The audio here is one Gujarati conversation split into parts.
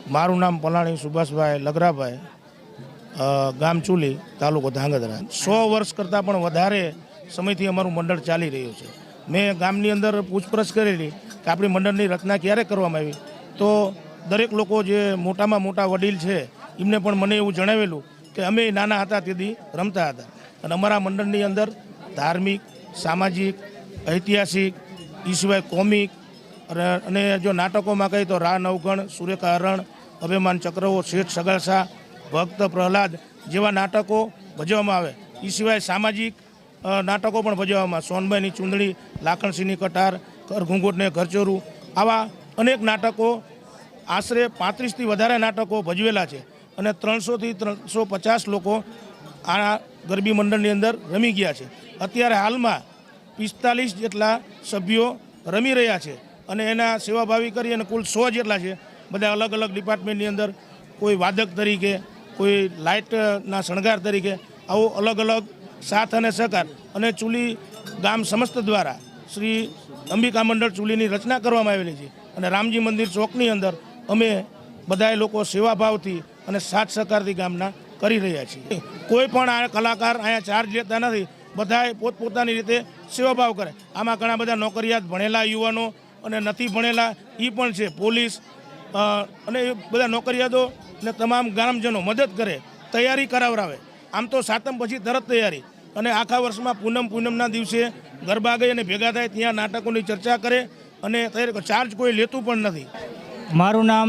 મારું નામ પલાણી સુભાષભાઈ લગરાભાઈ, ગામ ચુલી, તાલુકો ધાંગધ્રા। 100 વર્ષ કરતાં પણ વધારે સમયથી અમારું મંડળ ચાલી રહ્યું છે। મેં ગામની અંદર પૂછપરછ કરેલી કે આપણી મંડળની રચના ક્યારે કરવામાં આવી, તો દરેક લોકો જે મોટામાં મોટા વડીલ છે એમને પણ મને એવું જણાવેલું કે અમે નાના હતા તેથી રમતા હતા। અને અમારા મંડળની અંદર ધાર્મિક, સામાજિક, ઐતિહાસિક, એ સિવાય કોમિક અને જો નાટકોમાં કહીએ તો રા નવગણ, સુરેખા હરણ, અભિમાન ચક્રવો, શેઠ સગાસા, ભક્ત પ્રહલાદ જેવા નાટકો ભજવવામાં આવે। એ સિવાય સામાજિક નાટકો પણ ભજવવામાં, સોનબાઈની ચૂંદડી, લાખણસિંહની કટાર, ઘર ઘૂંઘોટને ઘરચોરું, આવા અનેક નાટકો, આશરે 35થી વધારે નાટકો ભજવેલા છે। અને 300થી 350 લોકો આ ગરબી મંડળની અંદર રમી ગયા છે। અત્યારે હાલમાં 45 જેટલા સભ્યો રમી રહ્યા છે અને એના સેવાભાવી કરી અને કુલ 100 જેટલા છે। બધા અલગ અલગ ડિપાર્ટમેન્ટની અંદર, કોઈ વાદક તરીકે, કોઈ લાઇટના શણગાર તરીકે, આવો અલગ અલગ સાથ અને સહકાર અને ચૂલી ગામ સમસ્ત દ્વારા શ્રી અંબિકા મંડળ ચૂલીની રચના કરવામાં આવેલી છે। અને રામજી મંદિર ચોકની અંદર અમે બધાએ લોકો સેવાભાવથી અને સાથ સહકારથી ગામના કરી રહ્યા છીએ। કોઈ પણ આ કલાકાર અહીંયા ચાર્જ લેતા નથી, બધાએ પોતપોતાની રીતે સેવાભાવ કરે। આમાં ઘણા બધા નોકરિયાત ભણેલા યુવાનો અને નથી ભણેલા એ પણ છે, પોલીસ અને એ બધા નોકરિયાતો ને તમામ ગ્રામજનો મદદ કરે, તૈયારી કરાવરાવે। આમ તો સાતમ પછી તરત તૈયારી, અને આખા વર્ષમાં પૂનમના દિવસે ગરબા ગઈ અને ભેગા થાય ત્યાં નાટકોની ચર્ચા કરે અને ચાર્જ કોઈ લેતું પણ નથી। મારું નામ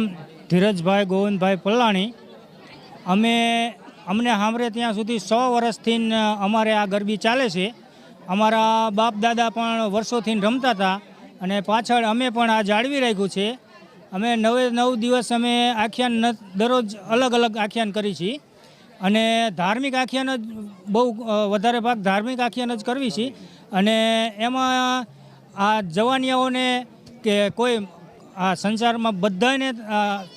ધીરજભાઈ ગોવિંદભાઈ પલાણી। અમને સાંભળે ત્યાં સુધી 100 વર્ષથી અમારે આ ગરબી ચાલે છે। અમારા બાપ દાદા પણ વર્ષોથી રમતા હતા અને પાછળ અમે પણ આ જાળવી રાખ્યું છે। અમે 9 દિવસ અમે આખ્યાન દરરોજ અલગ અલગ આખ્યાન કરી છીએ અને ધાર્મિક આખ્યાન જ બહુ વધારે ભાગ ધાર્મિક આખ્યાન જ કરવી છે। અને એમાં આ જવાનિયાઓને કે કોઈ આ સંસારમાં બધાને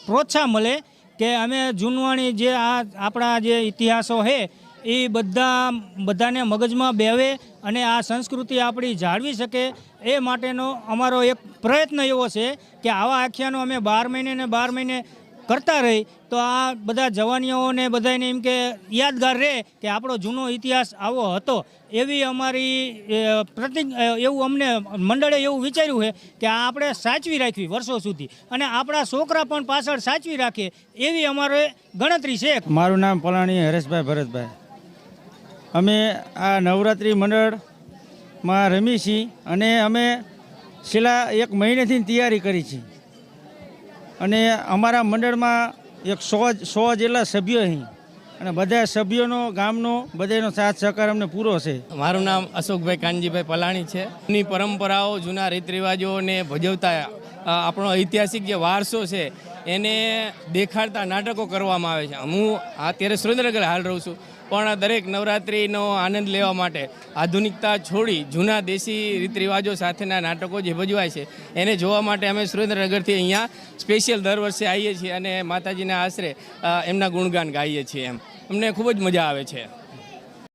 પ્રોત્સાહન મળે કે અમે જૂનવાણી જે આપણા જે ઇતિહાસો છે એ બધાને મગજમાં બેવે અને આ સંસ્કૃતિ આપણી જાળવી શકે, એ માટેનો અમારો એક પ્રયત્ન એવો છે કે આવા આખ્યાનો અમે 12 મહિને કરતા રહી તો આ બધા જવાનીઓને બધાને એમ કે યાદગાર રહે કે આપણો જૂનો ઇતિહાસ આવો હતો। એવી અમારી એવું અમને મંડળે એવું વિચાર્યું છે કે આ આપણે સાચવી રાખવી વર્ષો સુધી અને આપણા છોકરા પણ પાછળ સાચવી રાખે એવી અમારે ગણતરી છે। મારું નામ પલાણી હરેશભાઈ ભરતભાઈ। અમે આ નવરાત્રિ મંડળમાં રમી છીએ અને અમે છેલ્લા 1 મહિનેથી તૈયારી કરી છે અને અમારા મંડળમાં 100 જેટલા સભ્યો અહીં અને બધા સભ્યોનો ગામનો બધાનો સાથ સહકાર અમને પૂરો છે। મારું નામ અશોકભાઈ કાનજીભાઈ પલાણી છે। જૂની પરંપરાઓ, જૂના રીત રિવાજોને ભજવતા આપણો ઐતિહાસિક જે વારસો છે એને દેખાડતા નાટકો કરવામાં આવે છે। હું અત્યારે સુરેન્દ્રનગર હાલ રહું છું, પણ દરેક નવરાત્રિનો આનંદ લેવા માટે આધુનિકતા છોડી જૂના દેશી રીત રિવાજો સાથેના નાટકો જે ભજવાય છે એને જોવા માટે અમે સુરેન્દ્રનગરથી અહીંયા સ્પેશિયલ દર વર્ષે આવીએ છીએ અને માતાજીના આશરે એમના ગુણગાન ગાઈએ છીએ। અમને ખૂબ જ મજા આવે છે।